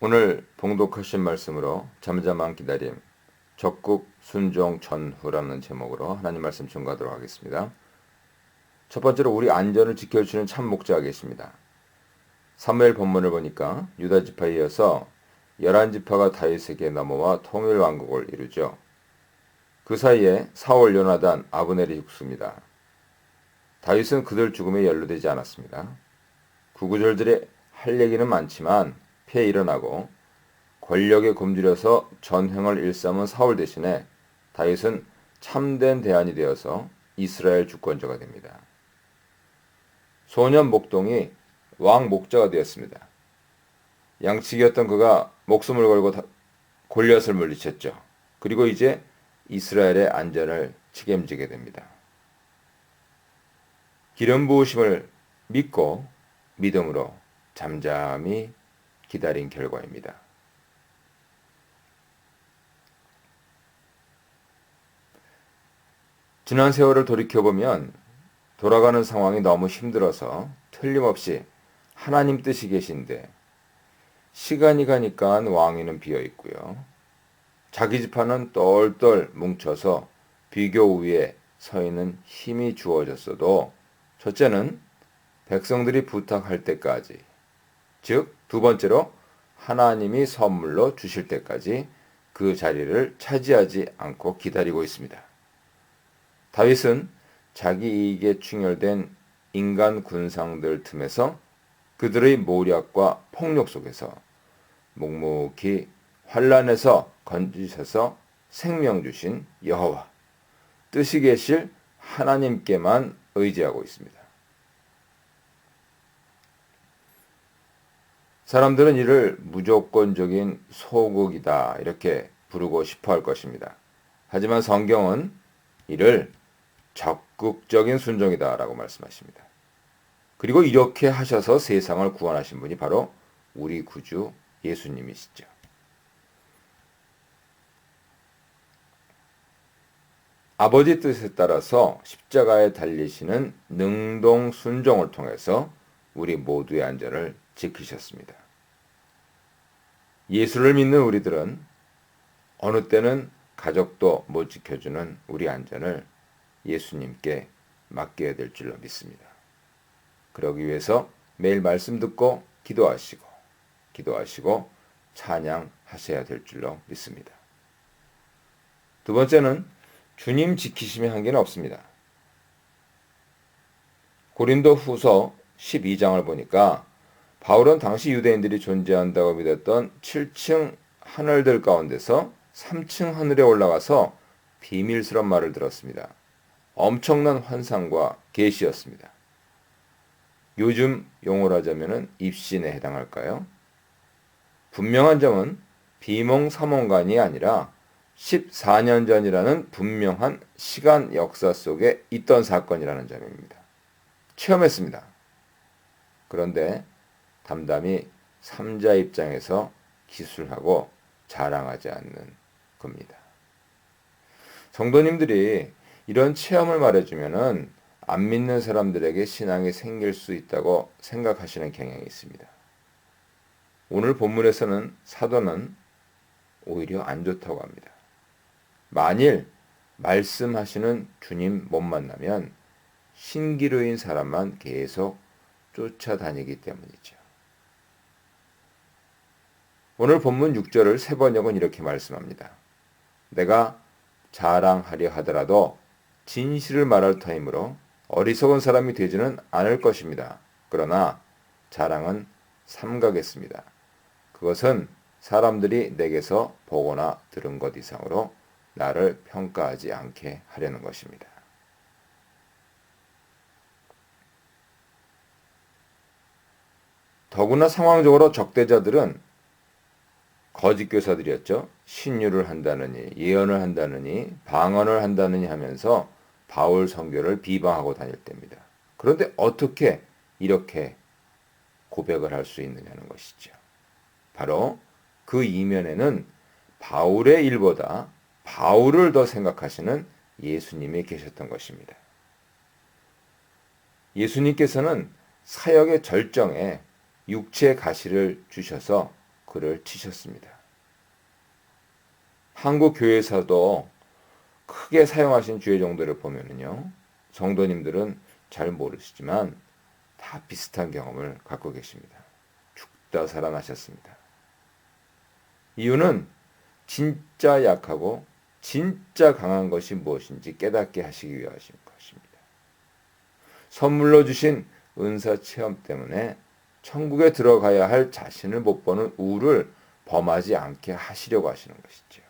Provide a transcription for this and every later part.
오늘 봉독하신 말씀으로 잠잠한 기다림, 적국 순종 전후라는 제목으로 하나님 말씀 전가하도록 하겠습니다. 첫 번째로 우리 안전을 지켜주시는 참 목자가 계십니다. 사무엘 본문을 보니까 유다 지파에 이어서 11지파가 다윗에게 넘어와 통일 왕국을 이루죠. 그 사이에 사울, 요나단, 아브넬이 죽습니다. 다윗은 그들 죽음에 연루되지 않았습니다. 구구절절에 할 얘기는 많지만 피해 일어나고 권력에 굶주려서 전횡을 일삼은 사울 대신에 다윗은 참된 대안이 되어서 이스라엘 주권자가 됩니다. 소년 목동이 왕 목자가 되었습니다. 양치기였던 그가 목숨을 걸고 골리앗을 물리쳤죠. 그리고 이제 이스라엘의 안전을 책임지게 됩니다. 기름 부으심을 믿고 믿음으로 잠잠히 기다린 결과입니다. 지난 세월을 돌이켜보면 돌아가는 상황이 너무 힘들어서 틀림없이 하나님 뜻이 계신데 시간이 가니까 왕위는 비어 있고요. 자기 지파는 똘똘 뭉쳐서 비교 위에 서 있는 힘이 주어졌어도 첫째는 백성들이 부탁할 때까지, 즉 두 번째로 하나님이 선물로 주실 때까지 그 자리를 차지하지 않고 기다리고 있습니다. 다윗은 자기 이익에 충혈된 인간 군상들 틈에서 그들의 모략과 폭력 속에서 묵묵히 환란에서 건지셔서 생명 주신 여호와, 뜻이 계실 하나님께만 의지하고 있습니다. 사람들은 이를 무조건적인 소극이다 이렇게 부르고 싶어 할 것입니다. 하지만 성경은 이를 적극적인 순종이다 라고 말씀하십니다. 그리고 이렇게 하셔서 세상을 구원하신 분이 바로 우리 구주 예수님이시죠. 아버지 뜻에 따라서 십자가에 달리시는 능동 순종을 통해서 우리 모두의 안전을 지키셨습니다. 예수를 믿는 우리들은 어느 때는 가족도 못 지켜주는 우리 안전을 예수님께 맡겨야 될 줄로 믿습니다. 그러기 위해서 매일 말씀 듣고 기도하시고 찬양하셔야 될 줄로 믿습니다. 두 번째는 주님 지키심의 한계는 없습니다. 고린도 후서 12장을 보니까 바울은 당시 유대인들이 존재한다고 믿었던 7층 하늘들 가운데서 3층 하늘에 올라가서 비밀스러운 말을 들었습니다. 엄청난 환상과 계시였습니다. 요즘 용어로 하자면 입신에 해당할까요? 분명한 점은 비몽사몽간이 아니라 14년 전이라는 분명한 시간 역사 속에 있던 사건이라는 점입니다. 체험했습니다. 그런데 담담히 3자 입장에서 기술하고 자랑하지 않는 겁니다. 성도님들이 이런 체험을 말해주면은 안 믿는 사람들에게 신앙이 생길 수 있다고 생각하시는 경향이 있습니다. 오늘 본문에서는 사도는 오히려 안 좋다고 합니다. 만일 말씀하시는 주님 못 만나면 신기루인 사람만 계속 쫓아다니기 때문이죠. 오늘 본문 6절을 세 번역은 이렇게 말씀합니다. 내가 자랑하려 하더라도 진실을 말할 터이므로 어리석은 사람이 되지는 않을 것입니다. 그러나 자랑은 삼가겠습니다. 그것은 사람들이 내게서 보거나 들은 것 이상으로 나를 평가하지 않게 하려는 것입니다. 더구나 상황적으로 적대자들은 거짓 교사들이었죠. 신유를 한다느니 예언을 한다느니 방언을 한다느니 하면서 바울 선교를 비방하고 다닐 때입니다. 그런데 어떻게 이렇게 고백을 할 수 있느냐는 것이죠. 바로 그 이면에는 바울의 일보다 바울을 더 생각하시는 예수님이 계셨던 것입니다. 예수님께서는 사역의 절정에 육체의 가시를 주셔서 그를 치셨습니다. 한국 교회에서도 크게 사용하신 주의 정도를 보면은요, 성도님들은 잘 모르시지만 다 비슷한 경험을 갖고 계십니다. 죽다 살아나셨습니다. 이유는 진짜 약하고 진짜 강한 것이 무엇인지 깨닫게 하시기 위하신 것입니다. 선물로 주신 은사 체험 때문에 천국에 들어가야 할 자신을 못 보는 우를 범하지 않게 하시려고 하시는 것이죠.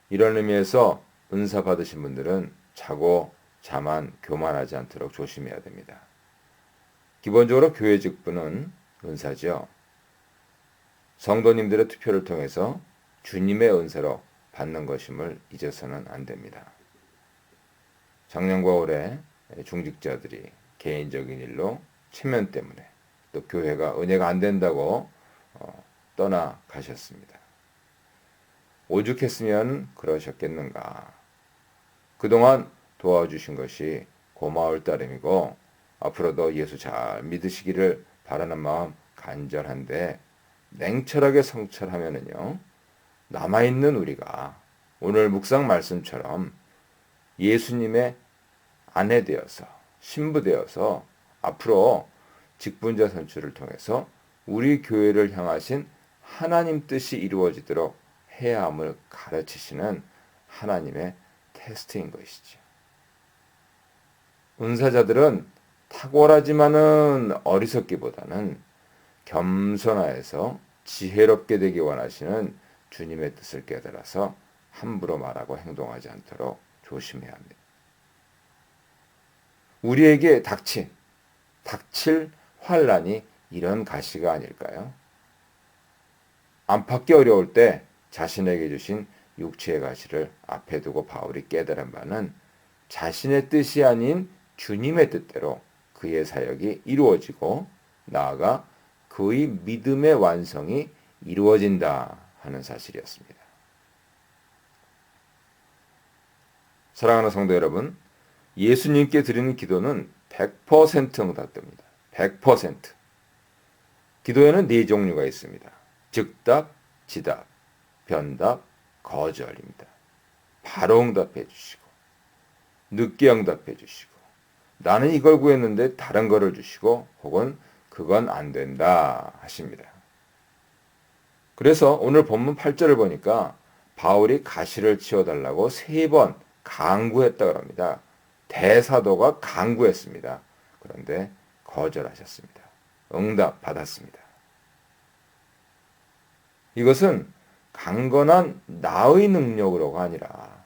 이런 의미에서 은사 받으신 분들은 자고 자만 교만하지 않도록 조심해야 됩니다. 기본적으로 교회 직분은 은사죠. 성도님들의 투표를 통해서 주님의 은사로 받는 것임을 잊어서는 안 됩니다. 작년과 올해 중직자들이 개인적인 일로 체면 때문에 또 교회가 은혜가 안 된다고 떠나가셨습니다. 오죽했으면 그러셨겠는가. 그동안 도와주신 것이 고마울 따름이고 앞으로도 예수 잘 믿으시기를 바라는 마음 간절한데 냉철하게 성찰하면은요, 남아있는 우리가 오늘 묵상 말씀처럼 예수님의 아내 되어서 신부 되어서 앞으로 직분자 선출을 통해서 우리 교회를 향하신 하나님 뜻이 이루어지도록 해야 함을 가르치시는 하나님의 테스트인 것이죠. 은사자들은 탁월하지만은 어리석기보다는 겸손하여서 지혜롭게 되기 원하시는 주님의 뜻을 깨달아서 함부로 말하고 행동하지 않도록 조심해야 합니다. 우리에게 닥칠 환란이 이런 가시가 아닐까요? 안팎이 어려울 때 자신에게 주신 육체의 가시를 앞에 두고 바울이 깨달은 바는 자신의 뜻이 아닌 주님의 뜻대로 그의 사역이 이루어지고 나아가 그의 믿음의 완성이 이루어진다 하는 사실이었습니다. 사랑하는 성도 여러분, 예수님께 드리는 기도는 100% 응답됩니다. 100%. 기도에는 네 종류가 있습니다. 즉답, 지답, 변답, 거절입니다. 바로 응답해 주시고, 늦게 응답해 주시고, 나는 이걸 구했는데 다른 거를 주시고, 혹은 그건 안 된다 하십니다. 그래서 오늘 본문 8절을 보니까 바울이 가시를 치워달라고 3번 강구했다고 합니다. 대사도가 강구했습니다. 그런데 거절하셨습니다. 응답 받았습니다. 이것은 강건한 나의 능력으로가 아니라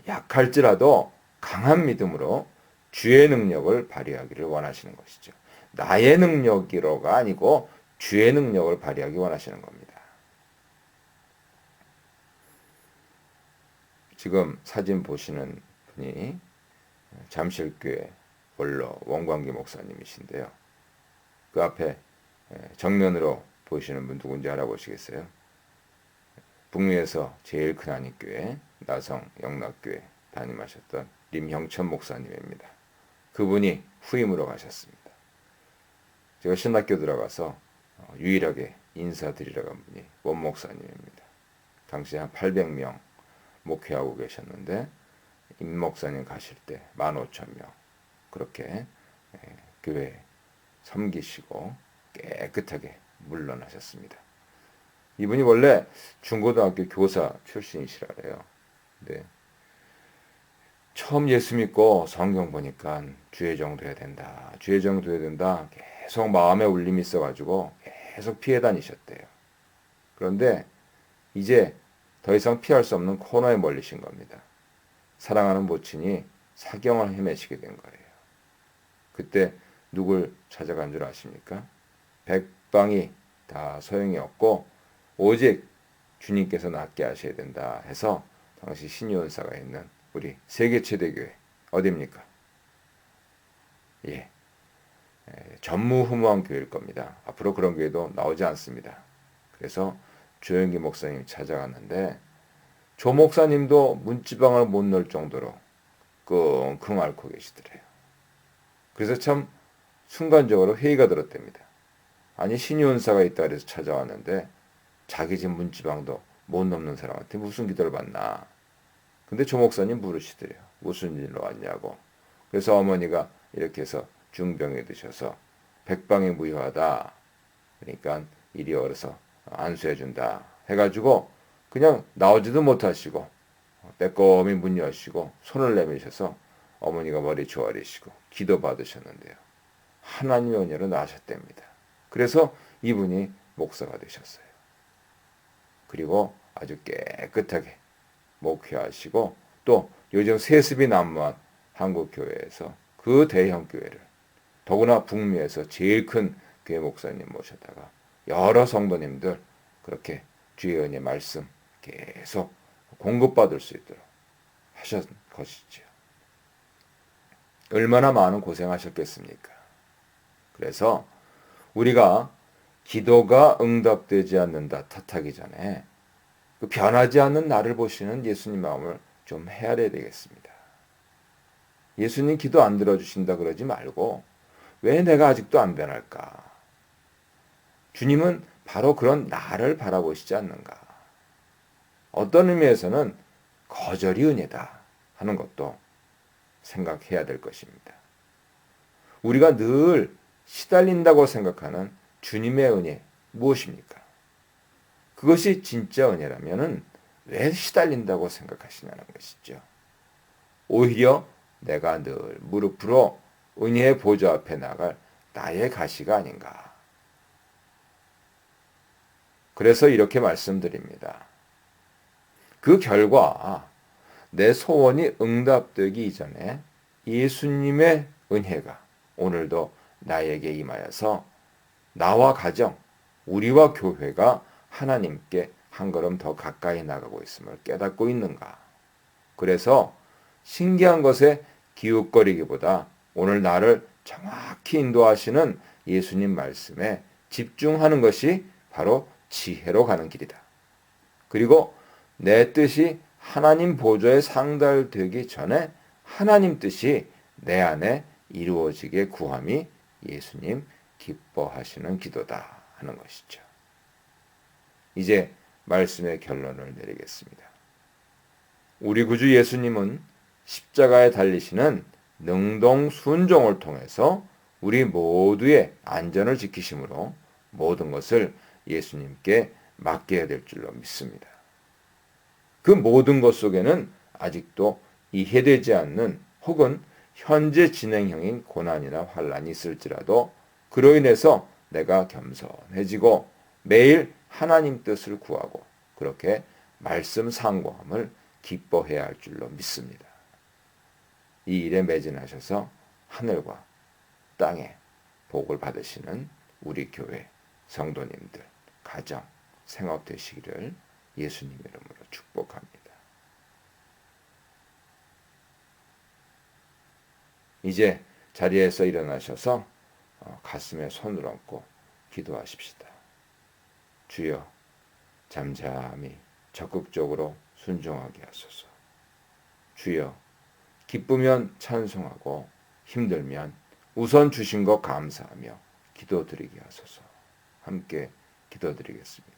약할지라도 강한 믿음으로 주의 능력을 발휘하기를 원하시는 것이죠. 나의 능력이로가 아니고 주의 능력을 발휘하기 원하시는 겁니다. 지금 사진 보시는 분이 잠실교회 원로 원광기 목사님이신데요. 그 앞에 정면으로 보시는 분 누군지 알아보시겠어요? 북미에서 제일 큰 한인교회 나성 영락교회 담임하셨던 림형천 목사님입니다. 그분이 후임으로 가셨습니다. 제가 신학교 들어가서 유일하게 인사드리러 간 분이 원 목사님입니다. 당시에 한 800명 목회하고 계셨는데 임 목사님 가실 때 15,000명 그렇게 교회 섬기시고 깨끗하게 물러나셨습니다. 이분이 원래 중고등학교 교사 출신이시라래요. 네. 처음 예수 믿고 성경 보니까 주의 정도 해야 된다. 주의 정도 해야 된다. 계속 마음에 울림이 있어가지고 계속 피해 다니셨대요. 그런데 이제 더 이상 피할 수 없는 코너에 몰리신 겁니다. 사랑하는 모친이 사경을 헤매시게 된 거예요. 그때 누굴 찾아간 줄 아십니까? 백방이 다 소용이 없고 오직 주님께서 낫게 하셔야 된다 해서 당시 신유원사가 있는 우리 세계 최대 교회 어디입니까? 예, 전무후무한 교회일 겁니다. 앞으로 그런 교회도 나오지 않습니다. 그래서 조영기 목사님 찾아갔는데 조 목사님도 문지방을 못 넣을 정도로 끙끙 앓고 계시더래요. 그래서 참 순간적으로 회의가 들었답니다. 아니 신이 은사가 있다 그래서 찾아왔는데 자기 집 문지방도 못 넘는 사람한테 무슨 기도를 받나. 근데 조 목사님 물으시더래요. 무슨 일로 왔냐고. 그래서 어머니가 이렇게 해서 중병에 드셔서 백방이 무효하다. 그러니까 이리 얼어서 안수해준다. 해가지고 그냥 나오지도 못하시고 빼꼼히 문 여시고 손을 내미셔서 어머니가 머리 조아리시고 기도 받으셨는데요. 하나님의 은혜로 나으셨답니다. 그래서 이분이 목사가 되셨어요. 그리고 아주 깨끗하게 목회하시고 또 요즘 세습이 난무한 한국교회에서 그 대형 교회를 더구나 북미에서 제일 큰 교회 목사님 모셔다가 여러 성도님들 그렇게 주의 은혜 말씀 계속 공급받을 수 있도록 하신 것이죠. 얼마나 많은 고생하셨겠습니까? 그래서 우리가 기도가 응답되지 않는다 탓하기 전에 그 변하지 않는 나를 보시는 예수님 마음을 좀 헤아려야 되겠습니다. 예수님 기도 안 들어주신다 그러지 말고 왜 내가 아직도 안 변할까? 주님은 바로 그런 나를 바라보시지 않는가? 어떤 의미에서는 거절이 은혜다 하는 것도 생각해야 될 것입니다. 우리가 늘 시달린다고 생각하는 주님의 은혜 무엇입니까? 그것이 진짜 은혜라면 왜 시달린다고 생각하시냐는 것이죠. 오히려 내가 늘 무릎으로 은혜의 보좌 앞에 나갈 나의 가시가 아닌가. 그래서 이렇게 말씀드립니다. 그 결과 내 소원이 응답되기 이전에 예수님의 은혜가 오늘도 나에게 임하여서 나와 가정, 우리와 교회가 하나님께 한 걸음 더 가까이 나가고 있음을 깨닫고 있는가. 그래서 신기한 것에 기웃거리기보다 오늘 나를 정확히 인도하시는 예수님 말씀에 집중하는 것이 바로 지혜로 가는 길이다. 그리고 내 뜻이 하나님 보좌에 상달되기 전에 하나님 뜻이 내 안에 이루어지게 구함이 예수님 기뻐하시는 기도다 하는 것이죠. 이제 말씀의 결론을 내리겠습니다. 우리 구주 예수님은 십자가에 달리시는 능동 순종을 통해서 우리 모두의 안전을 지키심으로 모든 것을 예수님께 맡겨야 될 줄로 믿습니다. 그 모든 것 속에는 아직도 이해되지 않는 혹은 현재 진행형인 고난이나 환란이 있을지라도 그로 인해서 내가 겸손해지고 매일 하나님 뜻을 구하고 그렇게 말씀 상고함을 기뻐해야 할 줄로 믿습니다. 이 일에 매진하셔서 하늘과 땅에 복을 받으시는 우리 교회 성도님들, 가정, 생업 되시기를 예수님 이름으로 축복합니다. 이제 자리에서 일어나셔서 가슴에 손을 얹고 기도하십시다. 주여, 잠잠히 적극적으로 순종하게 하소서. 주여, 기쁘면 찬송하고 힘들면 우선 주신 것 감사하며 기도드리게 하소서. 함께 기도드리겠습니다.